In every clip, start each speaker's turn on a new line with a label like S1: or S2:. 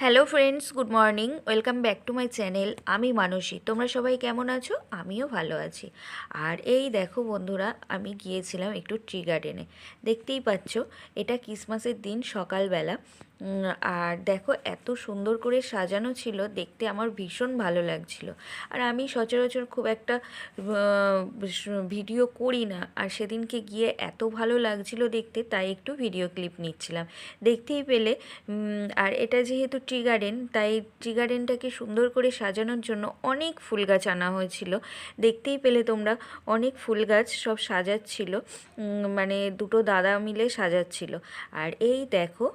S1: Hello friends, good morning. Welcome back to my channel. আমি মানসী। তোমরা সবাই কেমন আছো? আমিও ভালো আছি। আর এই দেখো বন্ধুরা, আমি গিয়েছিলাম একটু ট্রি গার্ডেনে। দেখতেই পাচ্ছ, এটা ক্রিসমাসের দিন সকালবেলা। আর দেখো এত সুন্দর করে সাজানো ছিল, দেখতে আমার ভীষণ ভালো লাগছিল। আর আমি সচরাচর খুব একটা ভিডিও করি না, আর সেদিনকে গিয়ে এত ভালো লাগছিল দেখতে, তাই একটু ভিডিও ক্লিপ নিচ্ছিলাম। দেখতেই পেলে। আর এটা যেহেতু ট্রি গার্ডেন, তাই ট্রি গার্ডেনটাকে সুন্দর করে সাজানোর জন্য অনেক ফুল গাছ আনা হয়েছিল। দেখতেই পেলে তোমরা, অনেক ফুল গাছ সব সাজাচ্ছিল, মানে দুটো দাদা মিলে সাজাচ্ছিল। আর এই দেখো,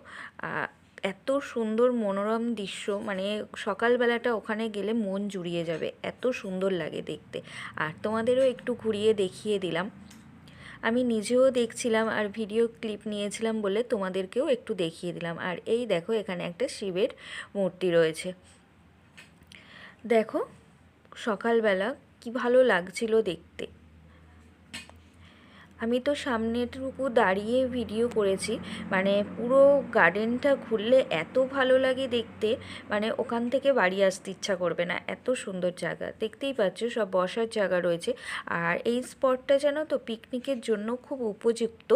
S1: এত সুন্দর মনোরম দৃশ্য, মানে সকালবেলাটা ওখানে গেলে মন জুড়িয়ে যাবে, এত সুন্দর লাগে দেখতে। আর তোমাদেরও একটু ঘুরিয়ে দেখিয়ে দিলাম। আমি নিজেও দেখছিলাম আর ভিডিও ক্লিপ নিয়েছিলাম বলে তোমাদেরকেও একটু দেখিয়ে দিলাম। আর এই দেখো, এখানে একটা শিবের মূর্তি রয়েছে। দেখো সকালবেলা কি ভালো লাগছিল দেখতে। আমি তো সামনেটুকু দাঁড়িয়ে ভিডিও করেছি, মানে পুরো গার্ডেনটা ঘুরলে এত ভালো লাগে দেখতে, মানে ওখান থেকে বাড়ি আসতে ইচ্ছা করবে না, এত সুন্দর জায়গা। দেখতেই পাচ্ছ সব বসার জায়গা রয়েছে। আর এই স্পটটা জানো তো পিকনিকের জন্য খুব উপযুক্ত।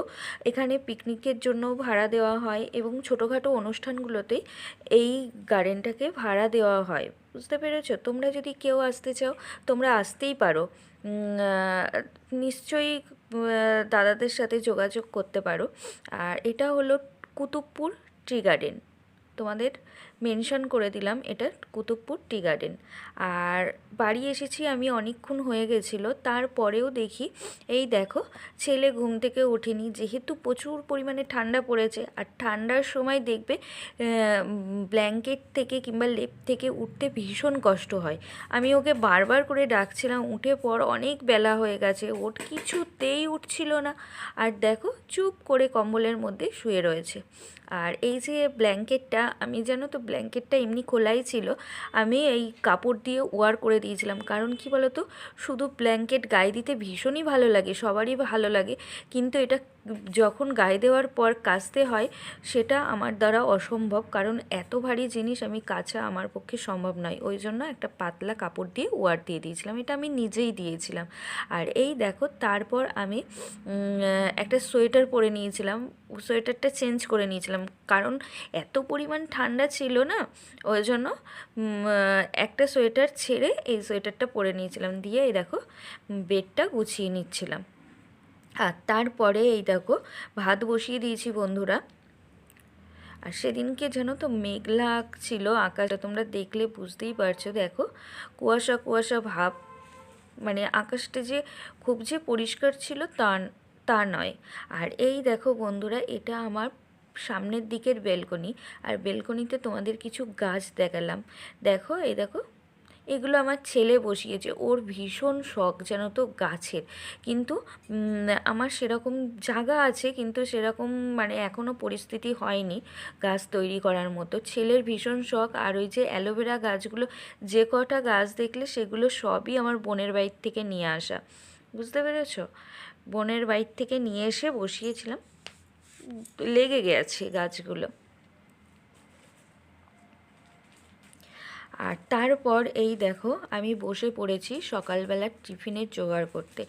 S1: এখানে পিকনিকের জন্য ভাড়া দেওয়া হয়, এবং ছোটোখাটো অনুষ্ঠানগুলোতেই এই গার্ডেনটাকে ভাড়া দেওয়া হয়। বুঝতে পেরেছো? তোমরা যদি কেউ আসতে চাও, তোমরা আসতেই পারো। নিশ্চয়ই দাদাদের সাথে যোগাযোগ করতে পারো। আর এটা হলো কুতুবপুর ট্রি গার্ডেন। তোমাদের মেনশন করে দিলাম, এটা কুতুবপুর টি গার্ডেন। আর বাড়ি এসেছি আমি, অনেকক্ষণ হয়ে গেছিলো, তারপরেও দেখি এই দেখো, ছেলে ঘুম থেকে ওঠেনি, যেহেতু প্রচুর পরিমাণে ঠান্ডা পড়েছে। আর ঠান্ডার সময় দেখবে ব্ল্যাঙ্কেট থেকে কিংবা লেপ থেকে উঠতে ভীষণ কষ্ট হয়। আমি ওকে বারবার করে ডাকছিলাম, উঠে পর, অনেক বেলা হয়ে গেছে, ওর কিছুতেই উঠছিল না। আর দেখো চুপ করে কম্বলের মধ্যে শুয়ে রয়েছে। আর এই যে ব্ল্যাঙ্কেটটা, আমি জানো তো ব্ল্যাঙ্কেটটা এমনি খোলাই ছিল, আমি এই কাপড় দিয়ে ওয়ার করে দিয়েছিলাম। কারণ কি বলো তো, শুধু ব্ল্যাঙ্কেট গায়ে দিতে ভীষণই ভালো লাগে, সবারই ভালো লাগে, কিন্তু এটা যখন গায়ে দেওয়ার পর কাচতে হয়, সেটা আমার দ্বারা অসম্ভব। কারণ এত ভারী জিনিস আমি কাচা আমার পক্ষে সম্ভব নয়। ওই জন্য একটা পাতলা কাপড় দিয়ে ওয়ার দিয়ে দিয়েছিলাম, এটা আমি নিজেই দিয়েছিলাম। আর এই দেখো, তারপর আমি একটা সোয়েটার পরে নিয়েছিলাম, সোয়েটারটা চেঞ্জ করে নিয়েছিলাম, কারণ এত পরিমাণ ঠান্ডা ছিল না, ওই জন্য একটা সোয়েটার ছেড়ে এই সোয়েটারটা পরে নিয়েছিলাম। দিয়ে এই দেখো বেডটা গুছিয়ে নিচ্ছিলাম। আর তারপরে এই দেখো ভাত বসিয়ে দিয়েছি বন্ধুরা। আর সেদিনকে যেন তো মেঘলা ছিল আকাশটা, তোমরা দেখলে বুঝতেই পারছো। দেখো কুয়াশা কুয়াশা ভাব, মানে আকাশটা যে খুব যে পরিষ্কার ছিল তা নয়। আর এই দেখো বন্ধুরা, এটা আমার সামনের দিকের বেলকনি। আর বেলকনিতে তোমাদের কিছু গাছ দেখালাম। দেখো এই দেখো, এগুলো আমার ছেলে বসিয়েছে, ওর ভীষণ শখ যেন তো গাছের। কিন্তু আমার সেরকম জায়গা আছে, কিন্তু সেরকম মানে এখনও পরিস্থিতি হয়নি গাছ তৈরি করার মতো। ছেলের ভীষণ শখ। আর ওই যে অ্যালোভেরা গাছগুলো, যে কটা গাছ দেখলে সেগুলো সবই আমার বোনের বাড়ির থেকে নিয়ে আসা। বুঝতে পেরেছ? বোনের বাড়ির থেকে নিয়ে এসে বসিয়েছিলাম, লেগে গেছে গাছগুলো। আর তারপর এই দেখো, আমি বসে পড়েছি সকালবেলার টিফিনের জোগাড় করতে।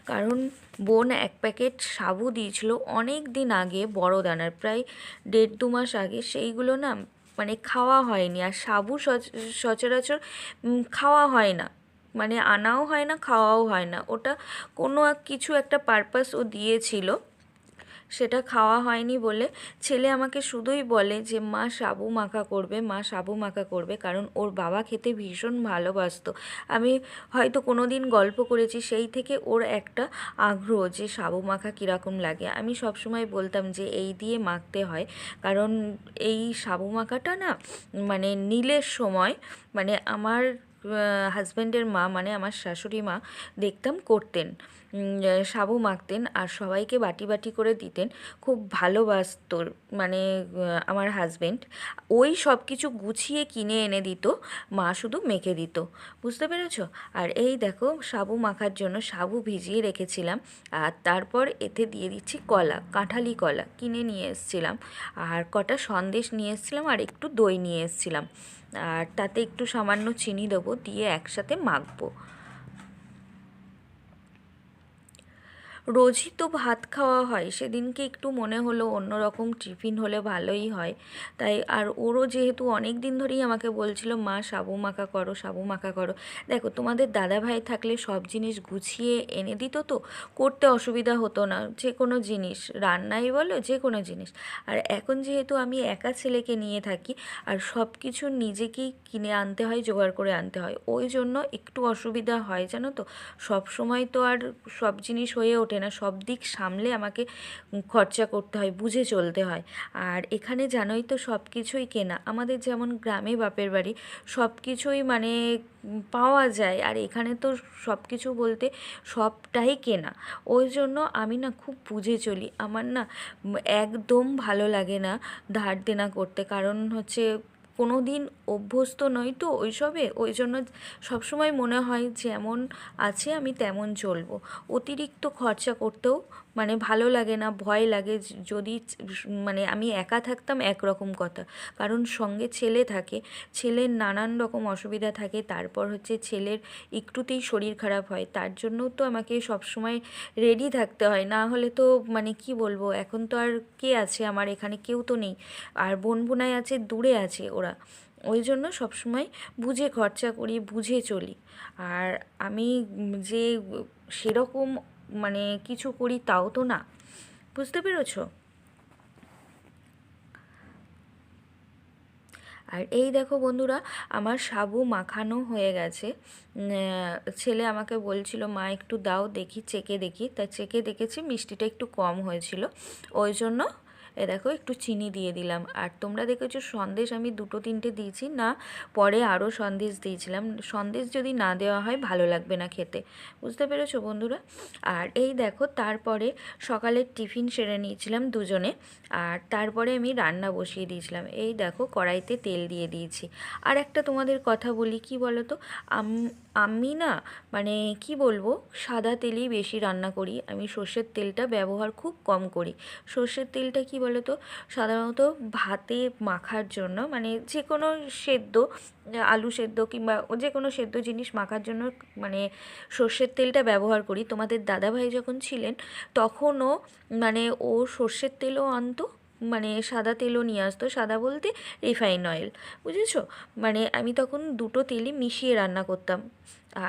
S1: কারণ বোন এক প্যাকেট সাবু দিয়েছিল অনেক দিন আগে, বড় দানার, প্রায় 1.5-2 মাস আগে। সেইগুলো না মানে খাওয়া হয়নি। আর সাবু সচরাচর খাওয়া হয় না, মানে আনাও হয় না, খাওয়াও হয় না। ওটা কোনো কিছু একটা পারপাস ও দিয়েছিল, সেটা খাওয়া হয়নি বলে ছেলে আমাকে শুধুই বলে যে মা সাবু মাখা করবে, মা সাবু মাখা করবে, কারণ ওর বাবা খেতে ভীষণ ভালোবাসতো। আমি হয়তো কোনো দিন গল্প করেছি, সেই থেকে ওর একটা আগ্রহ যে সাবু মাখা কীরকম লাগে। আমি সবসময় বলতাম যে এই দিয়ে মাখতে হয়, কারণ এই সাবু মাখাটা না মানে নীলের সময়, মানে আমার হাজব্যান্ডের মা মানে আমার শাশুড়ি মা দেখতাম করতেন, সাবু মাখতেন আর সবাইকে বাটি বাটি করে দিতেন। খুব ভালোবাসত মানে আমার হাজব্যান্ড ওই সব কিছু গুছিয়ে কিনে এনে দিত, মা শুধু মেখে দিত। বুঝতে পেরেছো? আর এই দেখো সাবু মাখার জন্য সাবু ভিজিয়ে রেখেছিলাম, আর তারপর এতে দিয়ে দিচ্ছি কলা, কাঁঠালি কলা কিনে নিয়ে এসেছিলাম, আর কটা সন্দেশ নিয়ে এসেছিলাম, আর একটু দই নিয়ে এসেছিলাম, আর তাতে একটু সামান্য চিনি দেবো, দিয়ে একসাথে মাখবো। রোজই তো ভাত খাওয়া হয়, সেদিনকে একটু মনে হলো অন্যরকম টিফিন হলে ভালোই হয়। তাই আর ওরও যেহেতু অনেক দিন ধরেই আমাকে বলছিল মা সাবু মাখা করো, সাবু মাখা করো। দেখো তোমাদের দাদাভাই থাকলে সব জিনিস গুছিয়ে এনে দিত, তো করতে অসুবিধা হতো না, যে কোনো জিনিস রান্নাই বলো যে কোনো জিনিস। আর এখন যেহেতু আমি একা ছেলেকে নিয়ে থাকি আর সব কিছু নিজেকেই কিনে আনতে হয়, জোগাড় করে আনতে হয়, ওই জন্য একটু অসুবিধা হয় জানো তো। সব সময় তো আর সব জিনিস হয়ে ওঠে না, সব দিক সামলে আমাকে খরচা করতে হয়, বুঝে চলতে হয়। আর এখানে জানোই তো সব কিছুই কেনা, আমাদের যেমন গ্রামে বাপের বাড়ি সব কিছুই মানে পাওয়া যায়, আর এখানে তো সব কিছু বলতে সবটাই কেনা। ওই জন্য আমি না খুব বুঝে চলি, আমার না একদম ভালো লাগে না ধার দেনা করতে, কারণ হচ্ছে কোনো দিন অভ্যস্ত নই তো ওইসবে, ওই জন্য সবসময় মনে হয় যেমন আছে আমি তেমন চলবো। অতিরিক্ত খরচা করতেও মানে ভালো লাগে না, ভয় লাগে। যদি মানে আমি একা থাকতাম একরকম কথা, কারণ সঙ্গে ছেলে থাকে, ছেলের নানান রকম অসুবিধা থাকে, তারপর হচ্ছে ছেলের একটুতেই শরীর খারাপ হয়, তার জন্যও তো আমাকে সবসময় রেডি থাকতে হয়, না হলে তো মানে কি বলবো, এখন তো আর কে আছে আমার এখানে, কেউ তো নেই। আর বোন বোনাই আছে, দূরে আছে ওরা, ওই জন্য সবসময় বুঝে খরচা করি, বুঝে চলি। আর আমি যে সেরকম মানে কিছু করি তাও তো না। বুঝতে পেরেছো? আর এই দেখো বন্ধুরা, আমার সাবু মাখানো হয়ে গেছে। ছেলে আমাকে বলছিল মা একটু দাও দেখি, চেকে দেখি, তাই চেকে দেখেছি মিষ্টিটা একটু কম হয়েছিল, ওই জন্য দেখো একটু চিনি দিয়ে দিলাম। আর তোমরা দেখেছো সন্দেশ আমি দুটো তিনটে দিয়েছি না, পরে আরও সন্দেশ দিয়েছিলাম, সন্দেশ যদি না দেওয়া হয় ভালো লাগবে না খেতে। বুঝতে পেরেছো বন্ধুরা? আর এই দেখো তারপরে সকালের টিফিন সেরে নিয়েছিলাম দুজনে, আর তারপরে আমি রান্না বসিয়ে দিয়েছিলাম। এই দেখো কড়াইতে তেল দিয়ে দিয়েছি। আর একটা তোমাদের কথা বলি, কি বলো তো, আমি না মানে কি বলবো, সাদা তেলেই বেশি রান্না করি, আমি সর্ষের তেলটা ব্যবহার খুব কম করি। সর্ষের তেলটা কি বলো তো, সাধারণত ভাতে মাখার জন্য, মানে যে কোনো সেদ্ধ, আলু সেদ্ধ কিংবা যে কোনো সেদ্ধ জিনিস মাখার জন্য মানে সর্ষের তেলটা ব্যবহার করি। তোমাদের দাদাভাই যখন ছিলেন তখনও মানে ও সর্ষের তেলও আনতো, মানে সাদা তেলও নিয়ে আসতো, সাদা বলতে রিফাইন অয়েল, বুঝেছো? মানে আমি তখন দুটো তেলই মিশিয়ে রান্না করতাম।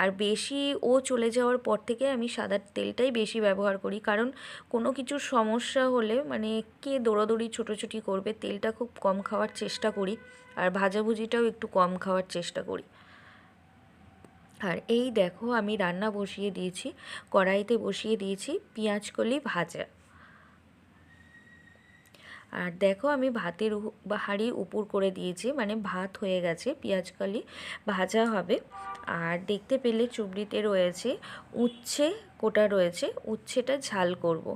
S1: আর বেশি ও চলে যাওয়ার পর থেকে আমি সাদা তেলটাই বেশি ব্যবহার করি, কারণ কোনো কিছুর সমস্যা হলে মানে কে দৌড়াদৌড়ি ছোটোছুটি করবে, তেলটা খুব কম খাওয়ার চেষ্টা করি, আর ভাজাভুজিটাও একটু কম খাওয়ার চেষ্টা করি। আর এই দেখো আমি রান্না বসিয়ে দিয়েছি, কড়াইতে বসিয়ে দিয়েছি পেঁয়াজকলি ভাজা। আর দেখো আমি ভাতের হাঁড়ি উপর করে দিয়েছি, মানে ভাত হয়ে গেছে, পেঁয়াজকলি ভাজা হবে। আর দেখতে পেলে চুবড়িতে রয়েছে উচ্ছে, কোটা রয়েছে, উচ্ছেটা ঝাল করব।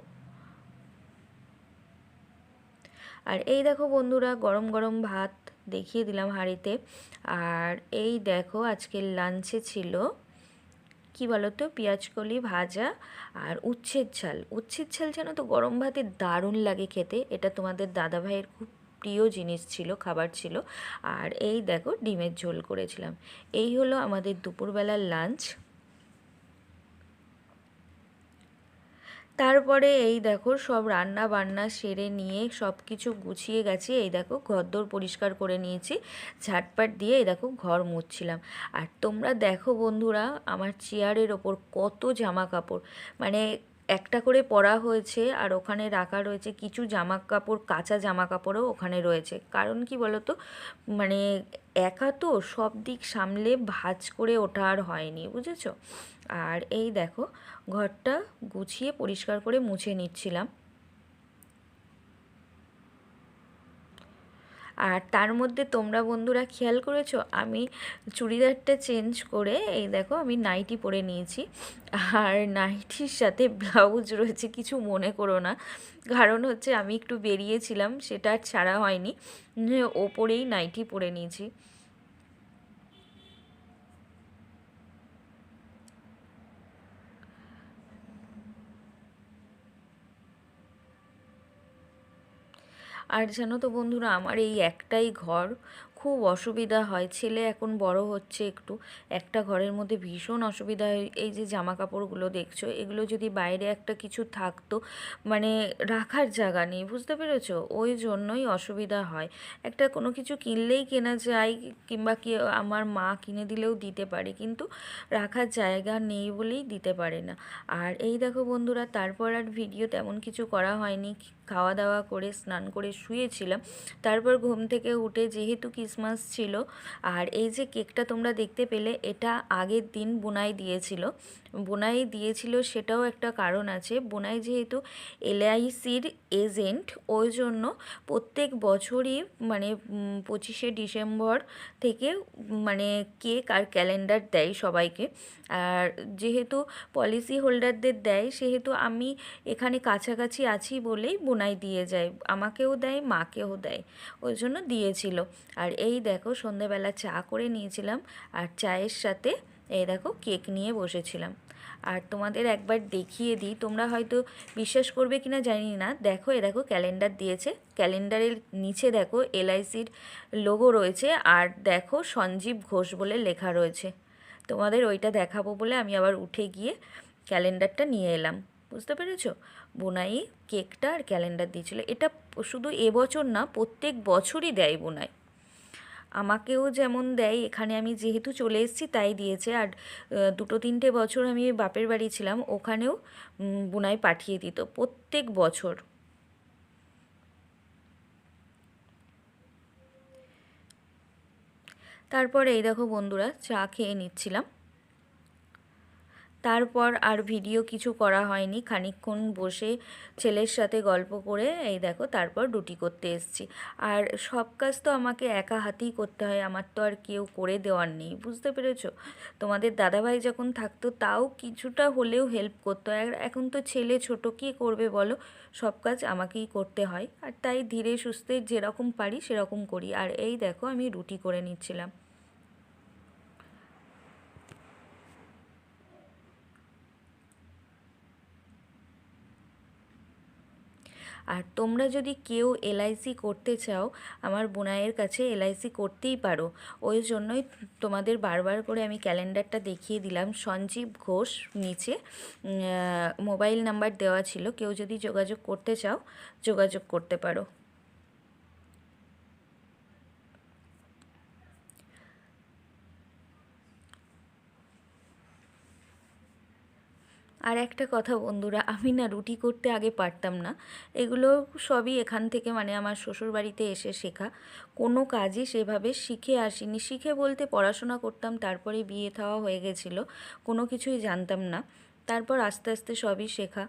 S1: আর এই দেখো বন্ধুরা গরম গরম ভাত দেখিয়ে দিলাম হাঁড়িতে। আর এই দেখো আজকের লাঞ্চে ছিল কি বলতো, পেঁয়াজকলি ভাজা আর উচ্ছের ঝাল। উচ্ছের ঝাল জানো তো গরম ভাতে দারুণ লাগে খেতে, এটা তোমাদের দাদাভাইয়ের খুব প্রিয় জিনিস ছিল, খাবার ছিল। আর এই দেখো ডিমের ঝোল করেছিলাম। এই হলো আমাদের দুপুরবেলার লাঞ্চ। তারপরে এই দেখো সব রান্না বান্না সেরে নিয়ে সব কিছু গুছিয়ে গেছি, এই দেখো ঘরদোর পরিষ্কার করে নিয়েছি, ঝাটপাট দিয়ে এই দেখো ঘর মুছছিলাম। আর তোমরা দেখো বন্ধুরা আমার চেয়ারের ওপর কত জামা কাপড়, মানে একটা করে পরা হয়েছে, আর ওখানে রাখা রয়েছে কিছু জামা কাপড়, কাঁচা জামা কাপড়ও ওখানে রয়েছে। কারণ কি বলো তো, মানে একা তো সব দিক সামলে ভাঁজ করে ওঠা আর হয়নি, বুঝেছো? আর এই দেখো ঘরটা গুছিয়ে পরিষ্কার করে মুছে নিচ্ছিলাম। আর তার মধ্যে তোমরা বন্ধুরা খেয়াল করেছো, আমি চুড়িদারটা চেঞ্জ করে এই দেখো আমি নাইটি পরে নিয়েছি। আর নাইটির সাথে ব্লাউজ রয়েছে, কিছু মনে করো না, কারণ হচ্ছে আমি একটু বেরিয়েছিলাম, সেটা আর ছাড়া হয়নি, ওপরেই নাইটি পরে নিয়েছি। আর জানো তো বন্ধুরা, আমার এই একটাই ঘর, খুব অসুবিধা হয়, ছেলে এখন বড় হচ্ছে একটু, একটা ঘরের মধ্যে ভীষণ অসুবিধা হয়। এই যে জামা কাপড়গুলো দেখছো, এগুলো যদি বাইরে একটা কিছু থাকতো, মানে রাখার জায়গা নেই, বুঝতে পেরেছো, ওই জন্যই অসুবিধা হয়। একটা কোনো কিছু কিনলেই কেনা যায়, কিংবা কি আমার মা কিনে দিলেও দিতে পারে, কিন্তু রাখার জায়গা নেই বলেই দিতে পারে না। আর এই দেখো বন্ধুরা, তারপর আর ভিডিও তেমন কিছু করা হয়নি, খাওয়া দাওয়া করে স্নান করে শুয়েছিলাম। তারপর ঘুম থেকে উঠে, যেহেতু ক্রিসমাস ছিল, আর এই যে কেকটা তোমরা দেখতে পেলে, এটা আগের দিন বোনাই দিয়েছিল, সেটাও একটা কারণ আছে। বোনাই যেহেতু এলআইসির এজেন্ট, ওই জন্য প্রত্যেক বছরই মানে 25শে ডিসেম্বর থেকে মানে কেক আর ক্যালেন্ডার দেয় সবাইকে। আর যেহেতু পলিসি হোল্ডারদের দেয়, সেহেতু আমি এখানে কাছাকাছি আছি বলেই বোনাই দিয়ে যায়, আমাকেও দেয়, মাকেও দেয়, ওই জন্য দিয়েছিল। আর এই দেখো সন্ধেবেলা চা করে নিয়েছিলাম, আর চায়ের সাথে এই দেখো কেক নিয়ে বসেছিলাম। আর তোমাদের একবার দেখিয়ে দিই, তোমরা হয়তো বিশ্বাস করবে কিনা জানি না, দেখো এ দেখো ক্যালেন্ডার দিয়েছে, ক্যালেন্ডারের নিচে দেখো এলআইসির লোগো রয়েছে, আর দেখো সঞ্জীব ঘোষ বলে লেখা রয়েছে। তোমাদের ওইটা দেখাবো বলে আমি আবার উঠে গিয়ে ক্যালেন্ডারটা নিয়ে এলাম, বুঝতে পেরেছো। বোনাই কেকটা আর ক্যালেন্ডার দিয়েছিল, এটা শুধু এবছর না, প্রত্যেক বছরই দেয় বোনাই, আমাকেও যেমন দেয়, এখানে আমি যেহেতু চলে এসেছি তাই দিয়েছে। আর 2-3 বছর আমি বাপের বাড়ি ছিলাম, ওখানেও বোনাই পাঠিয়ে দিত প্রত্যেক বছর। তারপরে এই দেখো বন্ধুরা, চা খেয়ে নিচ্ছিলাম। তারপর আর ভিডিও কিছু করা হয়নি, খানিকক্ষণ বসে ছেলের সাথে গল্প করে এই দেখো তারপর রুটি করতে এসেছি। আর সব কাজ তো আমাকে একা হাতেই করতে হয়, আমার তো আর কেউ করে দেওয়ার নেই, বুঝতে পেরেছো। তোমাদের দাদাভাই যখন থাকতো তাও কিছুটা হলেও হেল্প করতো, আর এখন তো ছেলে ছোট, কী করবে বলো, সব কাজ আমাকেই করতে হয়। আর তাই ধীরে সুস্থে যেরকম পারি সেরকম করি। আর এই দেখো আমি রুটি করে নিচ্ছিলাম। আর তোমরা যদি কেউ এলআইসি করতে চাও, আমার বোনাইয়ের কাছে এলআইসি করতেই পারো। ওই জন্যই তোমাদের বারবার করে আমি ক্যালেন্ডারটা দেখিয়ে দিলাম। সঞ্জীব ঘোষ নিচে মোবাইল নাম্বার দেওয়া ছিল, কেউ যদি যোগাযোগ করতে চাও যোগাযোগ করতে পারো। আর একটা কথা বন্ধুরা, আমি না রুটি করতে আগে পারতাম না, এগুলো সবই এখান থেকে মানে আমার শ্বশুরবাড়িতে এসে শেখা, কোনো কাজই সেভাবে শিখে আসিনি। শিখে বলতে পড়াশোনা করতাম, তারপরে বিয়ে থাওয়া হয়ে গেছিলো, কোনো কিছুই জানতাম না, তারপর আস্তে আস্তে সবই শেখা।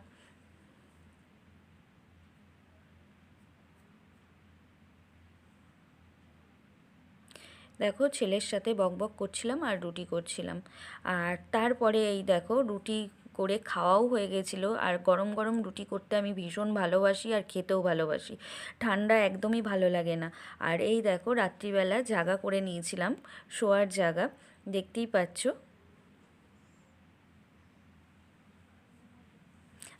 S1: দেখো ছেলের সাথে বকবক করছিলাম আর রুটি করছিলাম। আর তারপরে এই দেখো রুটি করে খাওয়াও হয়ে গেছিলো। আর গরম গরম রুটি করতে আমি ভীষণ ভালোবাসি, আর খেতেও ভালোবাসি, ঠান্ডা একদমই ভালো লাগে না। আর এই দেখো রাত্রিবেলা জাগা করে নিয়েছিলাম, শোয়ার জায়গা, দেখতেই পাচ্ছ।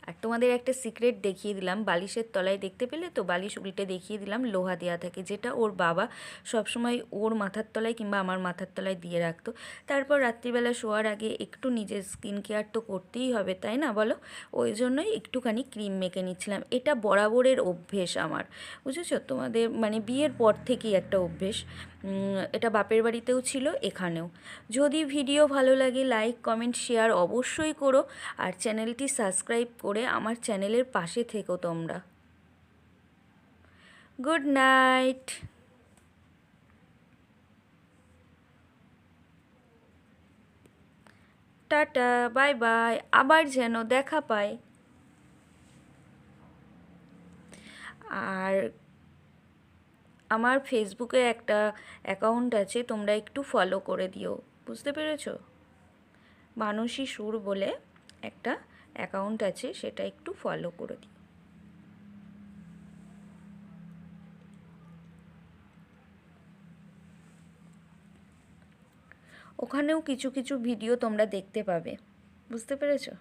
S1: আর তোমাদের একটা সিক্রেট দেখিয়ে দিলাম, বালিশের তলায় দেখতে পেলে তো, বালিশ উল্টে দেখিয়ে দিলাম লোহা দেওয়া থাকে, যেটা ওর বাবা সবসময় ওর মাথার তলায় কিংবা আমার মাথার তলায় দিয়ে রাখতো। তারপর রাত্রিবেলা শোয়ার আগে একটু নিজের স্কিন কেয়ার তো করতেই হবে, তাই না বলো, ওই জন্যই একটুখানি ক্রিম মেখে নিচ্ছিলাম। এটা বরাবরের অভ্যেস আমার, বুঝেছো, তোমাদের মানে বিয়ের পর থেকেই একটা অভ্যেস। এটা বাপের বাড়িতেও ছিল, এখানেও। যদি ভিডিও ভালো লাগে লাইক কমেন্ট শেয়ার অবশ্যই করো, আর চ্যানেলটি সাবস্ক্রাইব করে আমার চ্যানেলের পাশে থেকো তোমরা। Good night. Tata, bye bye, আবার যেন দেখা পায়। আর আমার ফেসবুকে একটা অ্যাকাউন্ট আছে, তোমরা একটু ফলো করে দিও, বুঝতে পেরেছো? মানসী সুর বলে একটা অ্যাকাউন্ট আছে, সেটা একটু ফলো করে দিও। ওখানেও কিছু কিছু ভিডিও তোমরা দেখতে পাবে, বুঝতে পেরেছো?